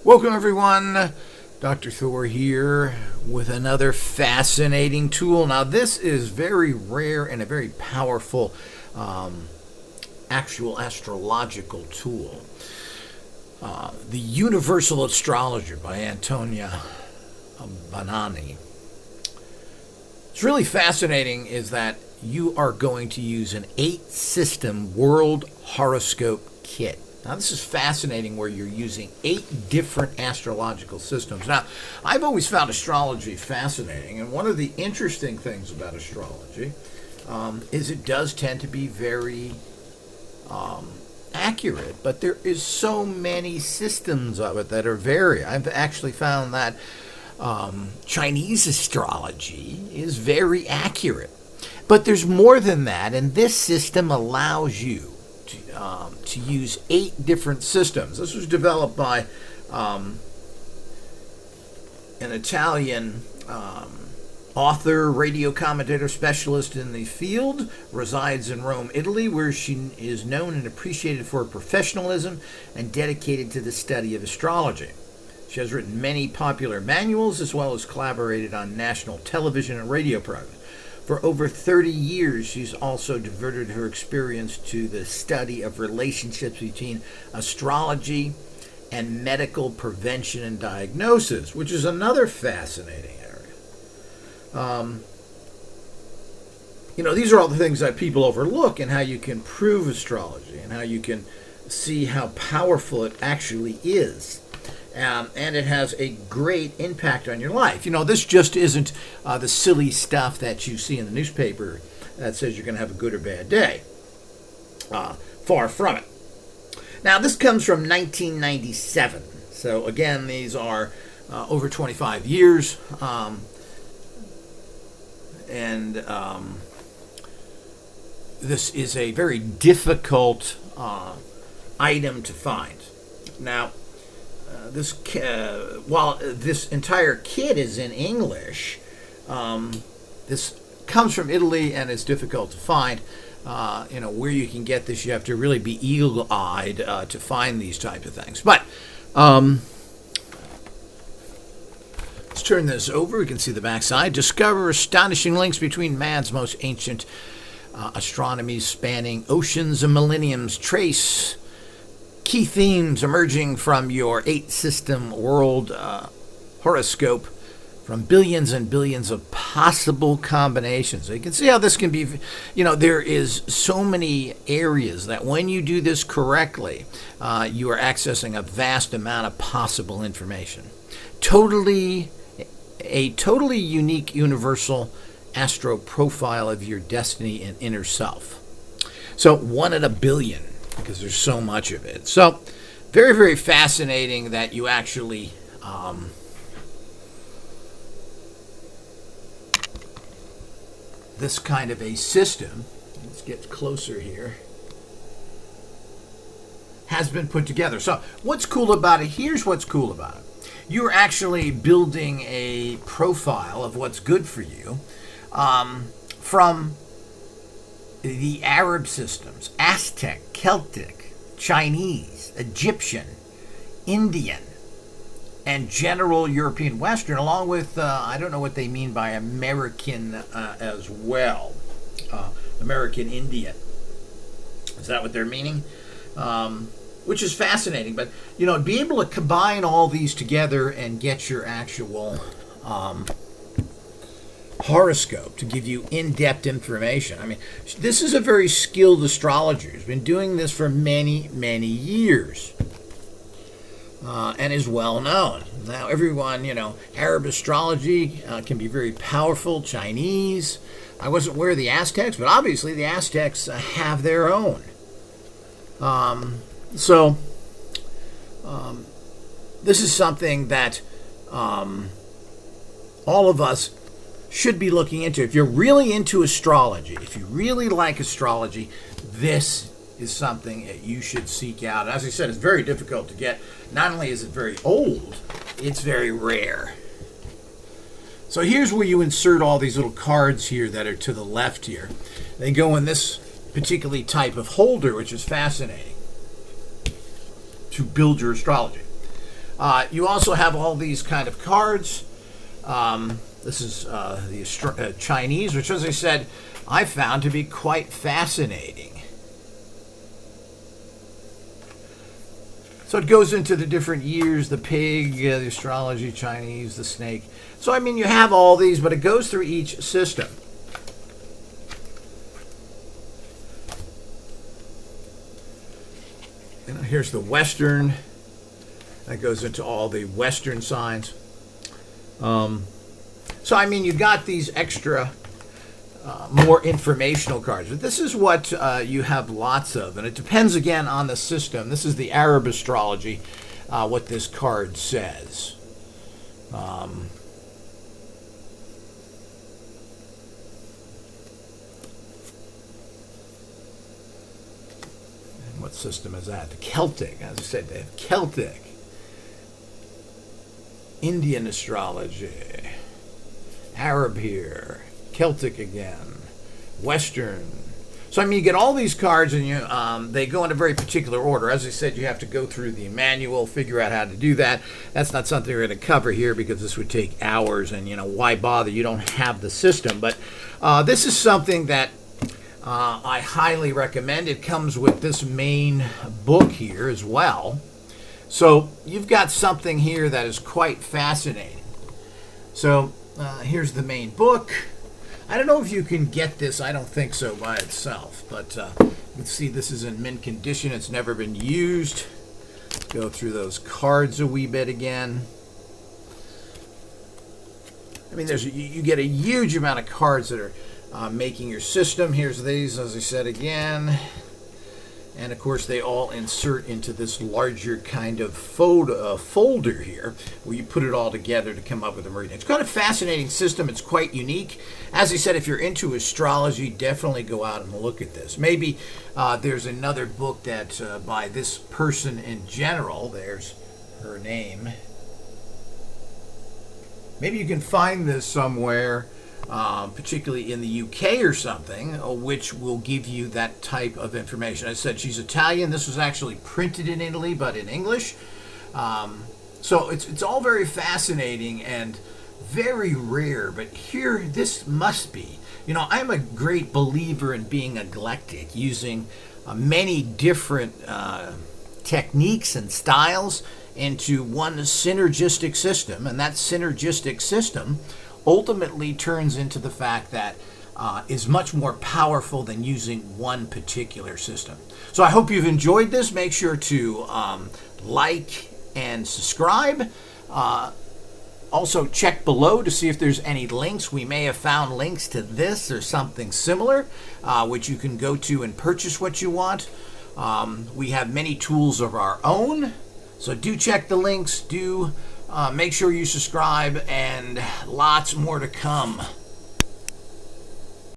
Welcome everyone, Dr. Thor here with another fascinating tool. Now this is very rare and a very powerful actual astrological tool. The Universal Astrologer by Antonia Bonomi. What's really fascinating is that you are going to use an 8-system world horoscope kit. Now, this is fascinating where you're using 8 different astrological systems. Now, I've always found astrology fascinating, and one of the interesting things about astrology is it does tend to be very accurate, but there is so many systems of it that are very. I've actually found that Chinese astrology is very accurate. But there's more than that, and this system allows you to use 8 different systems. This was developed by an Italian author, radio commentator, specialist in the field, resides in Rome, Italy, where she is known and appreciated for her professionalism and dedicated to the study of astrology. She has written many popular manuals as well as collaborated on national television and radio programs. For over 30 years, she's also devoted her experience to the study of relationships between astrology and medical prevention and diagnosis, which is another fascinating area. These are all the things that people overlook and how you can prove astrology and how you can see how powerful it actually is. And it has a great impact on your life. This just isn't the silly stuff that you see in the newspaper that says you're going to have a good or bad day. Far from it. Now, this comes from 1997. So, again, these are over 25 years. This is a very difficult item to find. Now, while this entire kit is in English, this comes from Italy and is difficult to find. Where you can get this, you have to really be eagle-eyed to find these type of things. But let's turn this over. We can see the backside. Discover astonishing links between man's most ancient astronomies spanning oceans and millenniums. Trace key themes emerging from your 8-system world horoscope from billions and billions of possible combinations. So you can see how this can be, there is so many areas that when you do this correctly, you are accessing a vast amount of possible information. A totally unique universal astro profile of your destiny and inner self. So 1 in a billion. Because there's so much of it. So, very, very fascinating that you actually this kind of a system, let's get closer here, has been put together. So, what's cool about it? Here's what's cool about it. You're actually building a profile of what's good for you from the Arab systems, Aztec, Celtic, Chinese, Egyptian, Indian, and general European Western, along with, I don't know what they mean by American as well. American Indian. Is that what they're meaning? Which is fascinating. But, to be able to combine all these together and get your actual horoscope to give you in-depth information. I mean, this is a very skilled astrologer. He's been doing this for many, many years and is well known. Now, everyone, Arab astrology can be very powerful. Chinese. I wasn't aware of the Aztecs, but obviously the Aztecs have their own. This is something that all of us should be looking into. If you're really into astrology, if you really like astrology, this is something that you should seek out. As I said, it's very difficult to get. Not only is it very old, it's very rare. So here's where you insert all these little cards here that are to the left here. They go in this particular type of holder, which is fascinating to build your astrology. You also have all these kind of cards. This is the Chinese, which, as I said, I found to be quite fascinating. So it goes into the different years, the pig, the astrology, Chinese, the snake. So, I mean, you have all these, but it goes through each system. And here's the Western. That goes into all the Western signs. So, I mean, you got these extra, more informational cards. But this is what you have lots of. And it depends, again, on the system. This is the Arab astrology, what this card says. And what system is that? The Celtic. As I said, they have Celtic. Indian astrology. Arab here. Celtic again. Western. So, I mean, you get all these cards, and they go in a very particular order. As I said, you have to go through the manual, figure out how to do that. That's not something we're going to cover here because this would take hours, and, why bother? You don't have the system. But this is something that I highly recommend. It comes with this main book here as well. So you've got something here that is quite fascinating. So here's the main book. I don't know if you can get this. I don't think so by itself. But you can see this is in mint condition. It's never been used. Go through those cards a wee bit again. I mean, you get a huge amount of cards that are making your system. Here's these, as I said again. And, of course, they all insert into this larger kind of folder here where you put it all together to come up with a reading. It's quite a fascinating system. It's quite unique. As I said, if you're into astrology, definitely go out and look at this. Maybe there's another book that by this person in general. There's her name. Maybe you can find this somewhere. Particularly in the UK or something, which will give you that type of information. I said she's Italian. This was actually printed in Italy, but in English. So it's all very fascinating and very rare. But here, this must be. I'm a great believer in being eclectic, using many different techniques and styles into one synergistic system, and that synergistic system ultimately turns into the fact that is much more powerful than using one particular system. So I hope you've enjoyed this. Make sure to like and subscribe. Also check below to see if there's any links. We may have found links to this or something similar, which you can go to and purchase what you want. We have many tools of our own, so do check the links. Do make sure you subscribe, and lots more to come.